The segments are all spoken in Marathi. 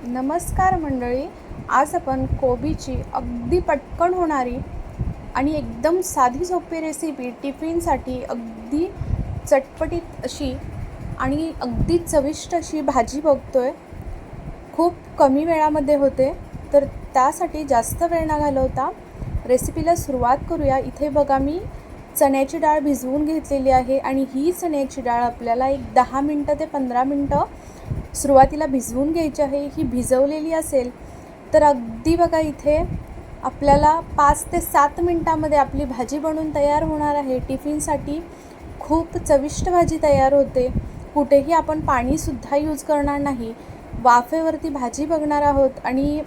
नमस्कार मंडळी, आज आपण कोबीची अगदी पटकन होणारी आणि एकदम साधी सोपी रेसिपी टिफिनसाठी अगदी चटपटीत अशी आणि अगदी चविष्ट अशी भाजी बघतोय. खूप कमी वेळामध्ये होते, तर त्यासाठी जास्त वेळ न घालवता रेसिपीला सुरुवात करूया. इथे बघा, मी चण्याची डाळ भिजवून घेतलेली आहे आणि ही चण्याची डाळ आपल्याला एक 10 मिनटं ते 15 मिनटं सुरुवातीला भिजवून घ्यायची आहे. ही भिजवलेली असेल तर अगदी बघा, इथे आपल्याला 5 ते 7 मिनटामध्ये आपली भाजी बनून तयार होणार आहे. टिफिनसाठी खूप चविष्ट भाजी तयार होते. कुठेही आपण पाणीसुद्धा यूज करणार नाही, वाफेवरती भाजी बघणार आहोत. आणि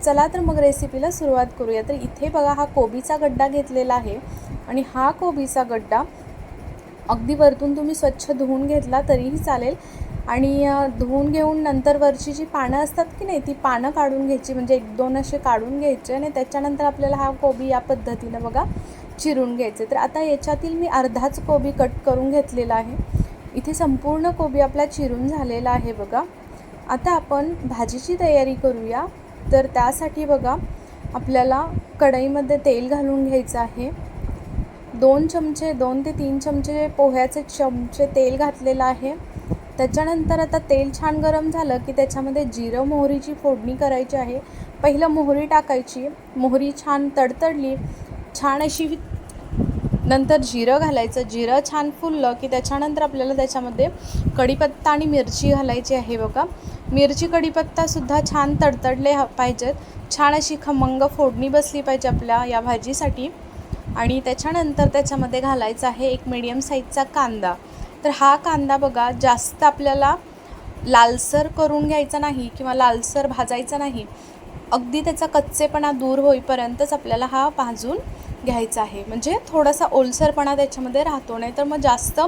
चला तर मग रेसिपीला सुरुवात करूया. तर इथे बघा, हा कोबीचा गड्डा घेतलेला आहे आणि हा कोबीचा गड्डा अगदी वरतून तुम्ही स्वच्छ धुवून घेतला तरीही चालेल. आणि धुवून घेऊन नंतर वरची जी पानं असतात की नाही, ती पानं काढून घ्यायची, म्हणजे 1-2 असे काढून घ्यायचे. आणि त्याच्यानंतर आपल्याला हा कोबी या पद्धतीनं बघा चिरून घ्यायचे. तर आता याच्यातील मी अर्धाच कोबी कट करून घेतलेला आहे. इथे संपूर्ण कोबी आपला चिरून झालेला आहे बघा. आता आपण भाजीची तयारी करूया. तर त्यासाठी बघा, आपल्याला कढईमध्ये तेल घालून घ्यायचं आहे. 2 ते 3 चमचे पोह्याचे चमचे तेल घातलेलं आहे. त्याच्यानंतर आता तेल छान गरम झालं की त्याच्यामध्ये जिरं मोहरीची फोडणी करायची आहे. पहिलं मोहरी टाकायची, मोहरी छान तडतडली, छान अशी, नंतर जिरं घालायचं. जिरं छान फुललं की त्याच्यानंतर आपल्याला त्याच्यामध्ये कढीपत्ता आणि मिरची घालायची आहे बघा. मिरची कढीपत्तासुद्धा छान तडतडले पाहिजेत. छान अशी खमंग फोडणी बसली पाहिजे आपल्या या भाजीसाठी. आणि त्याच्यानंतर त्याच्यामध्ये घालायचा आहे एक मीडियम साईजचा कांदा. तर हा कांदा बघा, जास्त आपल्याला लालसर करून घ्यायचा नाही किंवा लालसर भाजायचा नाही. अगदी त्याचा कच्चेपणा दूर होईपर्यंतच आपल्याला हा भाजून घ्यायचा आहे, म्हणजे थोडासा ओलसरपणा त्याच्यामध्ये राहतो. नाही तर मग जास्त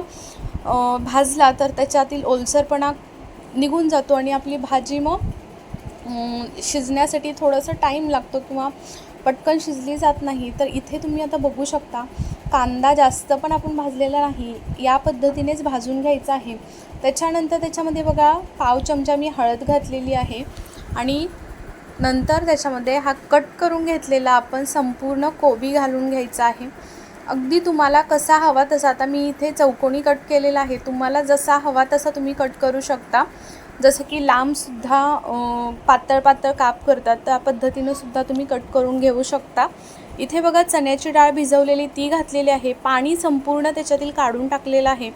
भाजला तर त्याच्यातील ओलसरपणा निघून जातो आणि आपली भाजी मग शिजण्यासाठी थोडंसं टाईम लागतो किंवा पटकन शिजली जात नाही. तर इथे तुम्ही आता बघू शकता, कांदा जास्त पण आपण भाजलेला नाही, या पद्धतीनेच भाजून घ्यायचा आहे. त्याच्यानंतर त्याच्यामध्ये बघा, पाव चमचा मी हळद घातलेली आहे. आणि नंतर त्याच्यामध्ये हा कट करून घेतलेला आपण संपूर्ण कोबी घालून घ्यायचा आहे. अगदी तुम्हाला कसा हवा तसा, आता मी इथे चौकोनी कट केलेला आहे, तुम्हाला जसा हवा तसा तुम्ही कट करू शकता. जसं की लांबसुद्धा पातळ पातळ काप करतात, त्या पद्धतीनं सुद्धा तुम्ही कट करून घेऊ शकता. इथे बघा, चण्याची डाळ भिजवलेली ती घातलेली आहे. पाणी संपूर्ण त्याच्यातील काढून टाकलेलं आहे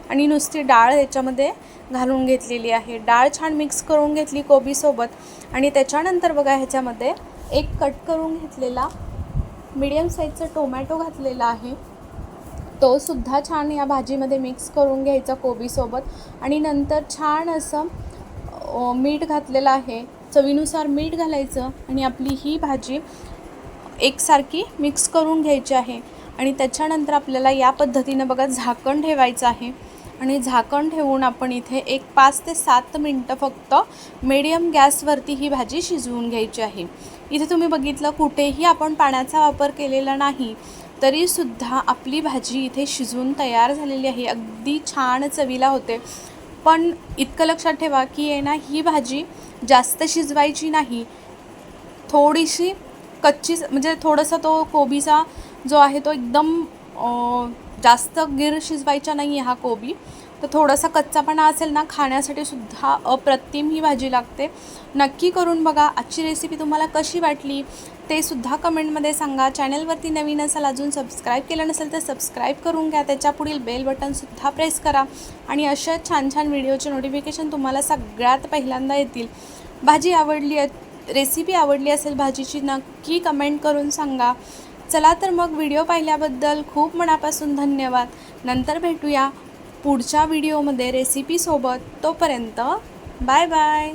आणि नुसती डाळ ह्याच्यामध्ये घालून घेतलेली आहे. डाळ छान मिक्स करून घेतली कोबीसोबत. आणि त्याच्यानंतर बघा, ह्याच्यामध्ये एक कट करून घेतलेला मीडियम साईजचा टोमॅटो घातलेला आहे. तो सुद्धा छान या भाजीमध्ये मिक्स करून घ्यायचा कोबीसोबत. आणि नंतर छान असं मीठ घातलेलं आहे, चवीनुसार मीठ घालायचं आणि आपली ही भाजी एकसारखी मिक्स करून घ्यायची आहे. आणि त्याच्यानंतर आपल्याला या पद्धतीनं बघा झाकण ठेवायचं आहे. आणि झाकण ठेवून आपण इथे एक 5 ते 7 मिनटं फक्त मीडियम गॅसवरती ही भाजी शिजवून घ्यायची आहे. इथे तुम्ही बघितलं, कुठेही आपण पाण्याचा वापर केलेला नाही, तरीसुद्धा आपली भाजी इथे शिजून तयार झालेली आहे. अगदी छान चवीला होते. पण इतकं लक्षात ठेवा की ही भाजी जास्त शिजवायची नाही, थोडीशी कच्ची, म्हणजे थोडासा तो कोबीचा जो आहे तो एकदम जास्त गिर शिजवायचा नाही आहे हा कोबी. तर थोडासा कच्चापणा असेल ना, खाण्यासाठी सुद्धा अप्रतिम ही भाजी लागते. नक्की करून बघा. आजची रेसिपी तुम्हाला कशी वाटली ते सुद्धा कमेंटमध्ये सांगा. चॅनलवरती नवीन असाल, अजून सबस्क्राईब केलं नसेल तर सबस्क्राईब करून घ्या. त्याच्या पुढील बेल बटनसुद्धा प्रेस करा आणि अशा छान छान व्हिडिओचे नोटिफिकेशन तुम्हाला सगळ्यात पहिल्यांदा येतील. भाजी आवडली, रेसिपी आवडली असेल भाजीची, नक्की कमेंट करून सांगा. चला तर मग, व्हिडिओ पाहिल्याबद्दल खूप मनापासून धन्यवाद. नंतर भेटूया पुढच्या व्हिडिओमध्ये रेसिपीसोबत. तोपर्यंत बाय बाय.